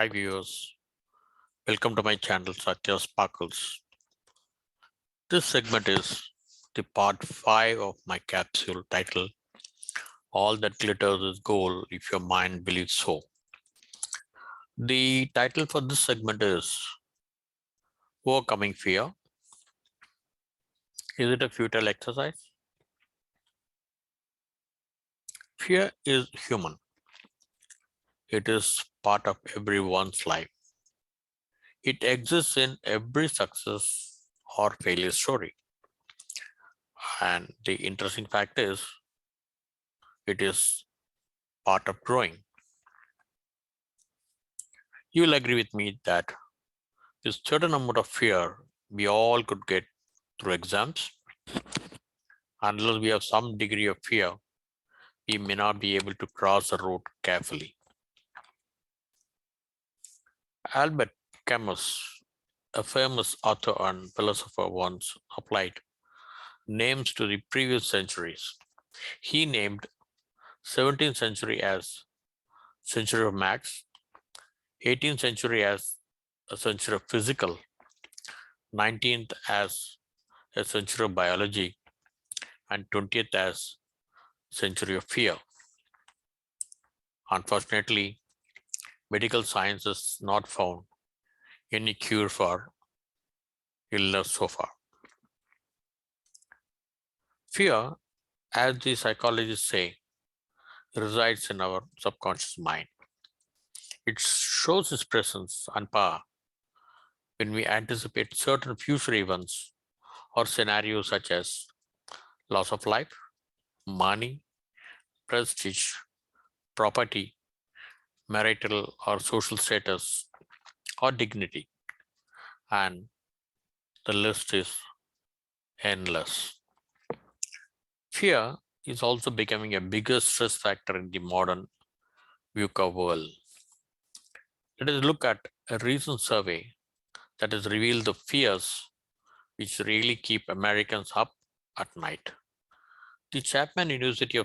Hi viewers, welcome to my channel Satya Sparkles. This segment is the part 5 of my capsule titled All That Glitters is Gold If Your Mind Believes So. The title for this segment is Overcoming Fear. Is it a futile exercise? Fear is human. It is part of everyone's life. It exists in every success or failure story. And the interesting fact is, it is part of growing. You will agree with me that this certain amount of fear we all could get through exams. Unless we have some degree of fear, we may not be able to cross the road carefully. Albert Camus, a famous author and philosopher, once applied names to the previous centuries. He named 17th century as century of maths, 18th century as a century of physical, 19th as a century of biology, and 20th as century of fear. Unfortunately, medical science has not found any cure for illness so far. Fear, as the psychologists say, resides in our subconscious mind. It shows its presence and power when we anticipate certain future events or scenarios such as loss of life, money, prestige, property, marital or social status, or dignity. And the list is endless. Fear is also becoming a bigger stress factor in the modern VUCA world. Let us look at a recent survey that has revealed the fears which really keep Americans up at night. The Chapman University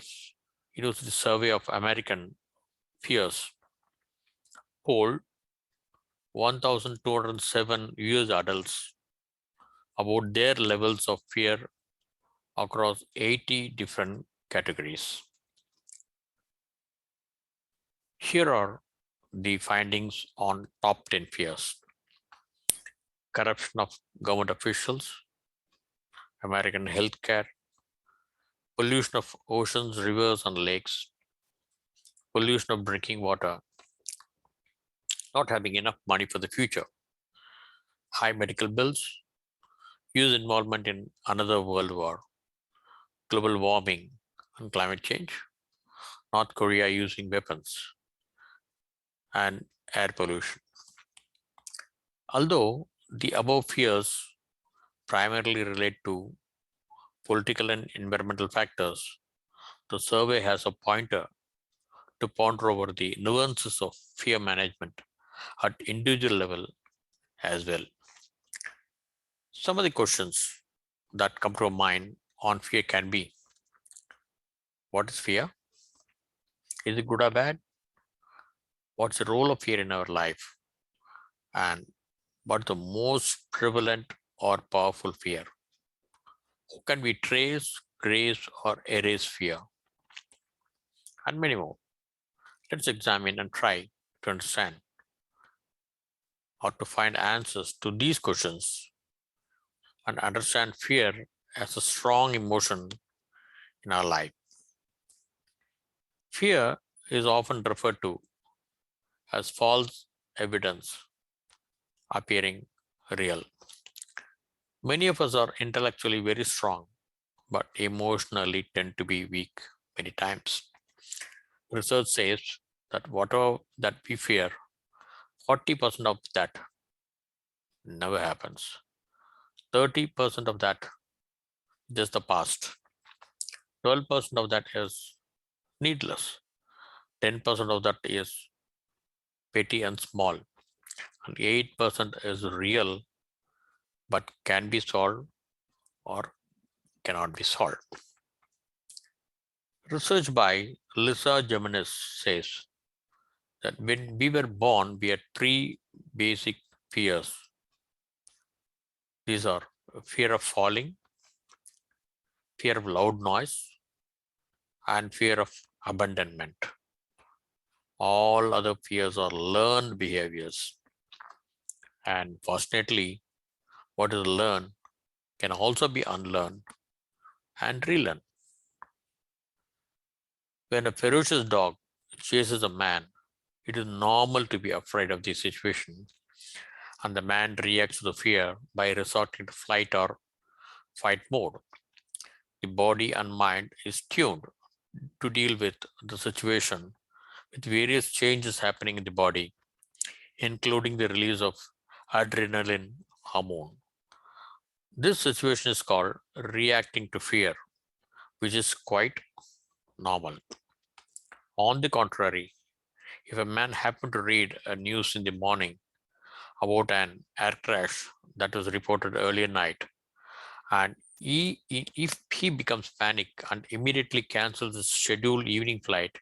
Survey of American Fears polled 1,207 US adults about their levels of fear across 80 different categories. Here are the findings on top 10 fears. Corruption of government officials, American healthcare, pollution of oceans, rivers, and lakes, pollution of drinking water, not having enough money for the future, high medical bills, US involvement in another world war, global warming and climate change, North Korea using weapons, and air pollution. Although the above fears primarily relate to political and environmental factors, the survey has a pointer to ponder over the nuances of fear management at individual level as well. Some of the questions that come to our mind on fear can be: what is fear? Is it good or bad? What's the role of fear in our life? And what's the most prevalent or powerful fear? How can we trace, grace, or erase fear? And many more. Let's examine and try to understand how to find answers to these questions and understand fear as a strong emotion in our life. Fear is often referred to as false evidence appearing real. Many of us are intellectually very strong, but emotionally tend to be weak many times. Research says that whatever that we fear, 40% of that never happens. 30% of that just the past. 12% of that is needless. 10% of that is petty and small. And 8% is real but can be solved or cannot be solved. Research by Lisa Geminis says that when we were born, we had three basic fears. These are fear of falling, fear of loud noise, and fear of abandonment. All other fears are learned behaviors. And fortunately, what is learned can also be unlearned and relearned. When a ferocious dog chases a man, it is normal to be afraid of the situation, and the man reacts to the fear by resorting to flight or fight mode. The body and mind is tuned to deal with the situation with various changes happening in the body, including the release of adrenaline hormone. This situation is called reacting to fear, which is quite normal. On the contrary, if a man happened to read a news in the morning about an air crash that was reported earlier night, and if he becomes panic and immediately cancels his scheduled evening flight,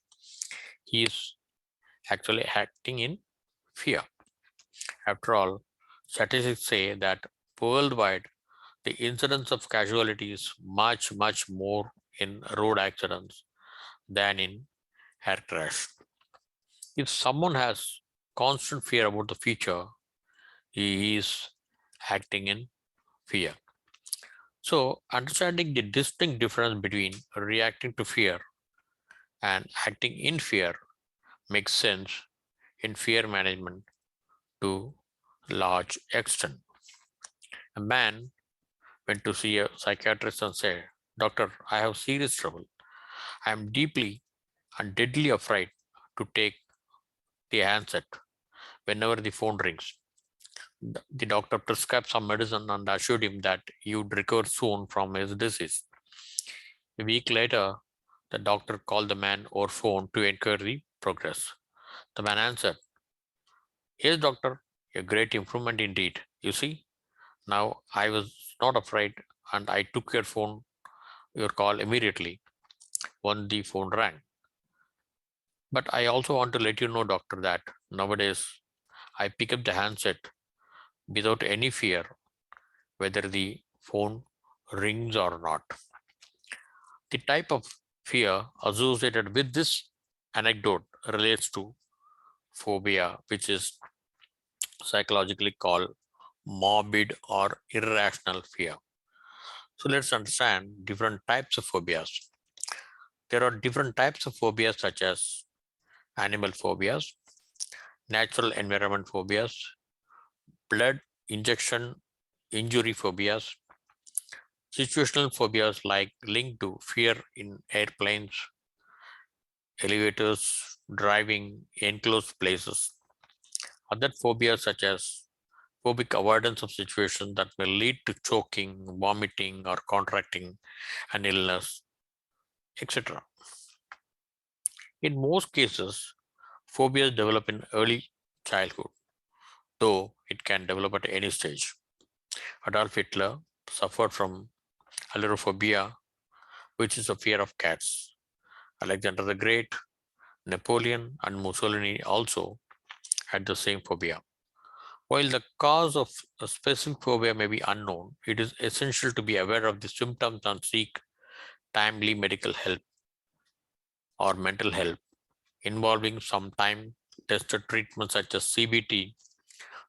he is actually acting in fear. After all, statistics say that worldwide the incidence of casualty is much, much more in road accidents than in air crash. If someone has constant fear about the future, he is acting in fear. So, understanding the distinct difference between reacting to fear and acting in fear makes sense in fear management to a large extent. A man went to see a psychiatrist and said, "Doctor, I have serious trouble. I am deeply and deadly afraid to take the handset whenever the phone rings." The doctor prescribed some medicine and assured him that he would recover soon from his disease. A week later, the doctor called the man over phone to inquire the progress. The man answered, "Yes, doctor, a great improvement indeed. You see, now I was not afraid and I took your call immediately when the phone rang. But I also want to let you know, doctor, that nowadays I pick up the handset without any fear whether the phone rings or not." The type of fear associated with this anecdote relates to phobia, which is psychologically called morbid or irrational fear. So let's understand different types of phobias. There are different types of phobias such as animal phobias, natural environment phobias, blood injection injury phobias, situational phobias like linked to fear in airplanes, elevators, driving, enclosed places. Other phobias such as phobic avoidance of situations that may lead to choking, vomiting, or contracting an illness, etc. In most cases, phobias develop in early childhood, though it can develop at any stage. Adolf Hitler suffered from allurophobia, which is a fear of cats. Alexander the Great, Napoleon, and Mussolini also had the same phobia. While the cause of a specific phobia may be unknown, it is essential to be aware of the symptoms and seek timely medical help or mental help involving some time tested treatments such as CBT,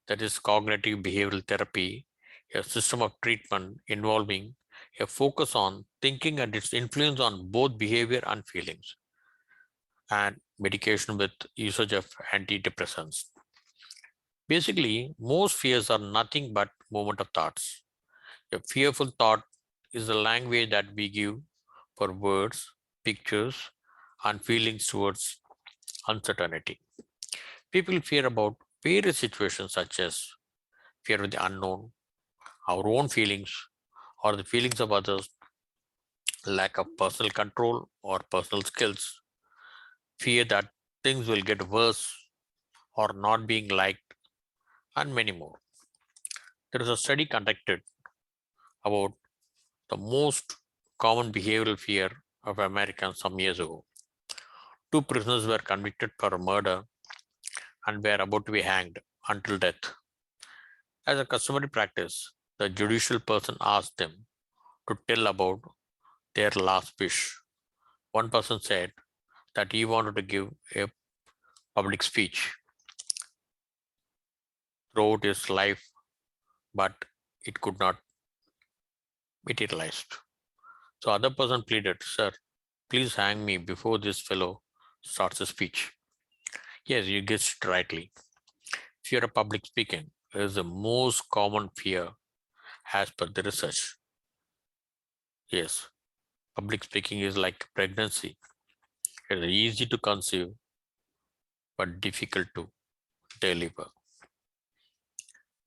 that is cognitive behavioral therapy, a system of treatment involving a focus on thinking and its influence on both behavior and feelings, and medication with usage of antidepressants. Basically, most fears are nothing but movement of thoughts. A fearful thought is the language that we give for words, pictures, and feelings towards uncertainty. People fear about various situations such as fear of the unknown, our own feelings, or the feelings of others, lack of personal control or personal skills, fear that things will get worse or not being liked, and many more. There is a study conducted about the most common behavioral fear of Americans some years ago. Two prisoners were convicted for a murder and were about to be hanged until death. As a customary practice, the judicial person asked them to tell about their last wish. One person said that he wanted to give a public speech throughout his life, but it could not materialize. So other person pleaded, "Sir, please hang me before this fellow starts a speech." Yes, you guessed it rightly. Fear of public speaking is the most common fear as per the research. Yes, public speaking is like pregnancy. It is easy to conceive but difficult to deliver.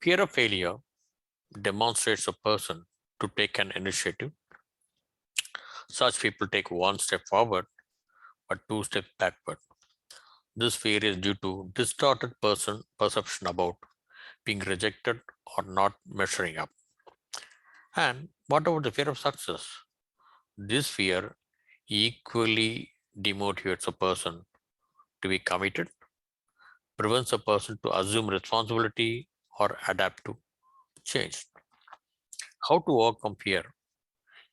Fear of failure demonstrates a person to take an initiative. Such people take one step forward but two steps backward. This fear is due to distorted person perception about being rejected or not measuring up. And what about the fear of success? This fear equally demotivates a person to be committed, prevents a person to assume responsibility or adapt to change. How to overcome fear?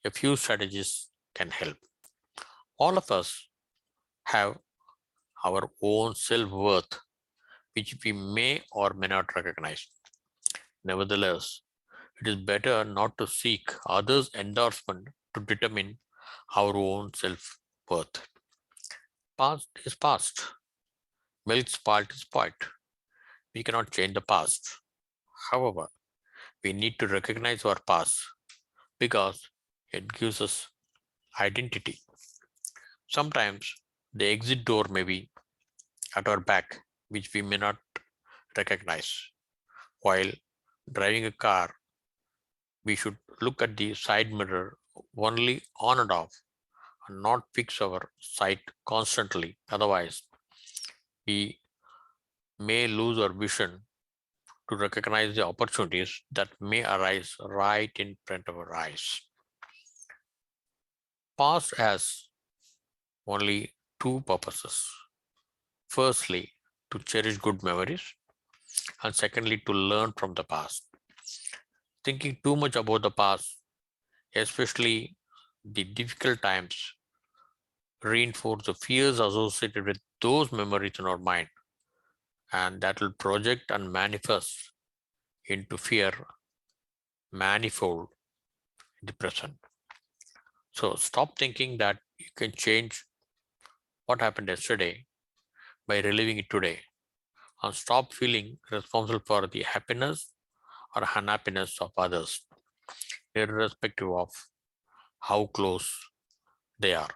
A few strategies can help. All of us have our own self worth, which we may or may not recognize. Nevertheless, it is better not to seek others' endorsement to determine our own self worth. Past is past. Milk spoiled is spoiled. We cannot change the past. However, we need to recognize our past because it gives us identity. Sometimes the exit door may be at our back, which we may not recognize. While driving a car, we should look at the side mirror only on and off and not fix our sight constantly. Otherwise, we may lose our vision to recognize the opportunities that may arise right in front of our eyes. Past has only two purposes. Firstly, to cherish good memories, and secondly, to learn from the past. Thinking too much about the past, especially the difficult times, reinforce the fears associated with those memories in our mind, and that will project and manifest into fear manifold in the present. So stop thinking that you can change what happened yesterday by reliving it today, and stop feeling responsible for the happiness or unhappiness of others, irrespective of how close they are.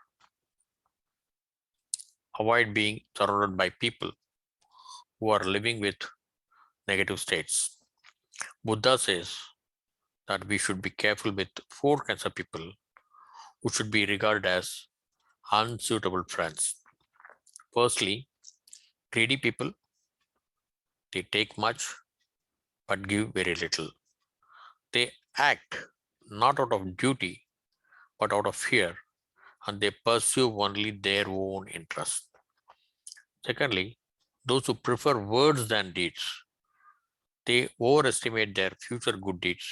Avoid being surrounded by people who are living with negative states. Buddha says that we should be careful with four kinds of people who should be regarded as unsuitable friends. Firstly, greedy people. They take much but give very little. They act not out of duty but out of fear, and they pursue only their own interest. Secondly, those who prefer words than deeds. They overestimate their future good deeds.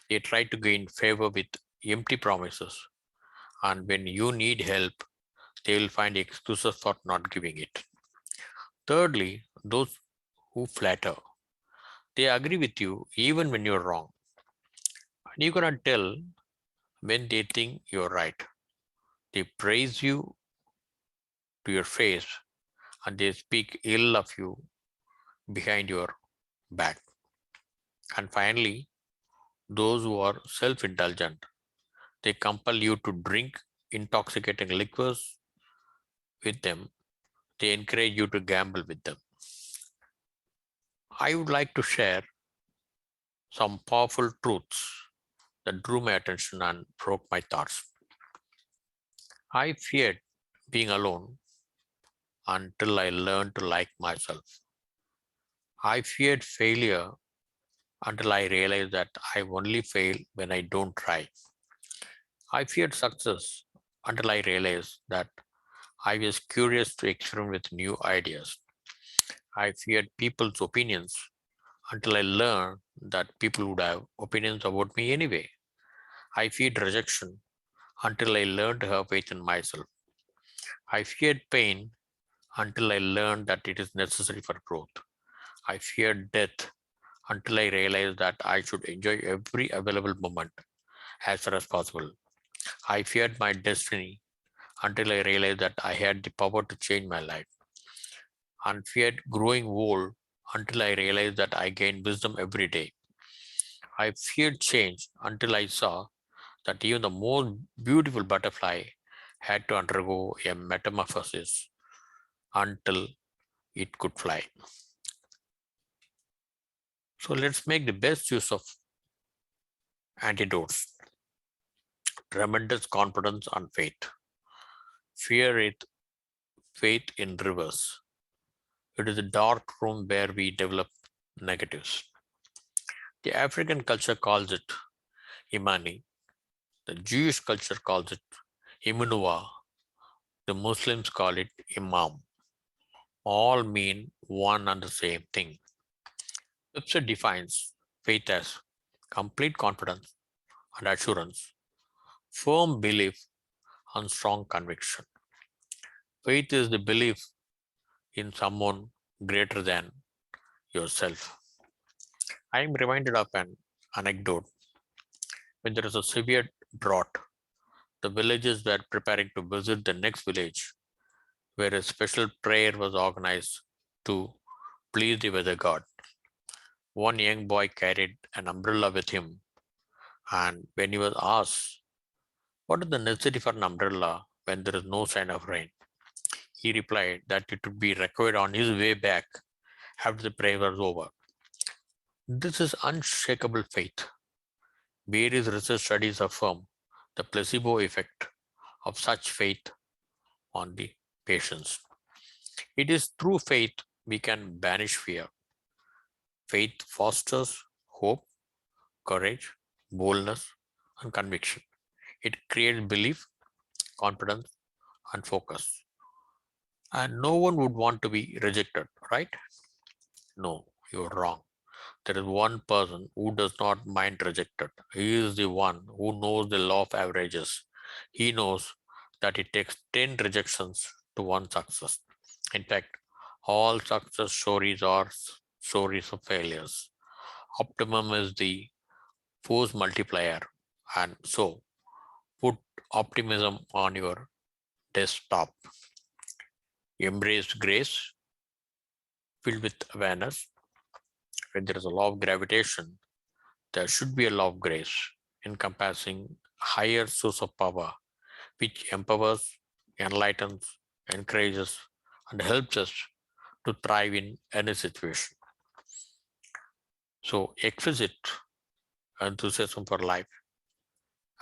They try to gain favor with empty promises, and when you need help, they will find excuses for not giving it. Thirdly, those who flatter. They agree with you even when you're wrong. And you cannot tell when they think you're right. They praise you to your face and they speak ill of you behind your back. And finally, those who are self indulgent. They compel you to drink intoxicating liquors with them. They encourage you to gamble with them. I would like to share some powerful truths that drew my attention and broke my thoughts. I feared being alone until I learned to like myself. I feared failure until I realized that I only fail when I don't try. I feared success until I realized that I was curious to experiment with new ideas. I feared people's opinions until I learned that people would have opinions about me anyway. I feared rejection until I learned to have faith in myself. I feared pain until I learned that it is necessary for growth. I feared death until I realized that I should enjoy every available moment as far as possible. I feared my destiny until I realized that I had the power to change my life. And feared growing old until I realized that I gained wisdom every day. I feared change until I saw that even the most beautiful butterfly had to undergo a metamorphosis until it could fly. So let's make the best use of antidotes. Tremendous confidence and faith. Fear it, faith in reverse. It is a dark room where we develop negatives. The African culture calls it Imani. The Jewish culture calls it Imunua. The Muslims call it Imam. All mean one and the same thing. Webster defines faith as complete confidence and assurance, firm belief, and strong conviction. Faith is the belief in someone greater than yourself. I am reminded of an anecdote. When there is a severe drought, the villagers were preparing to visit the next village, where a special prayer was organized to please the weather god. One young boy carried an umbrella with him, and when he was asked, "What is the necessity for an umbrella when there is no sign of rain?" he replied that it would be required on his way back after the prayer was over. This is unshakable faith. Various research studies affirm the placebo effect of such faith on the patients. It is through faith we can banish fear. Faith fosters hope, courage, boldness, and conviction. It creates belief, confidence, and focus. And no one would want to be rejected, right? No, you're wrong. There is one person who does not mind rejected. He is the one who knows the law of averages. He knows that it takes 10 rejections to one success. In fact, all success stories are stories of failures. Optimum is the force multiplier. And so, put optimism on your desktop. Embrace grace filled with awareness. When there is a law of gravitation, there should be a law of grace encompassing higher source of power, which empowers, enlightens, encourages, and helps us to thrive in any situation. So exquisite enthusiasm for life,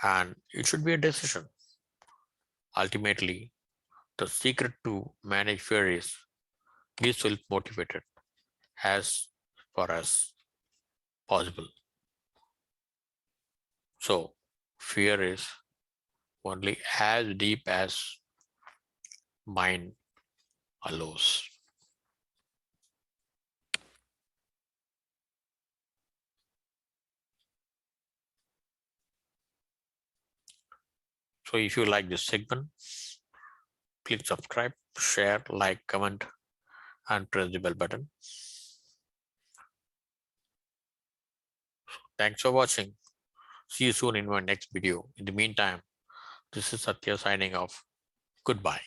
and it should be a decision. Ultimately, the secret to manage fear is be self-motivated as far as possible. So fear is only as deep as mind allows. So if you like this segment, click subscribe, share, like, comment, and press the bell button. Thanks for watching. See you soon in my next video. In the meantime, this is Satya signing off. Goodbye.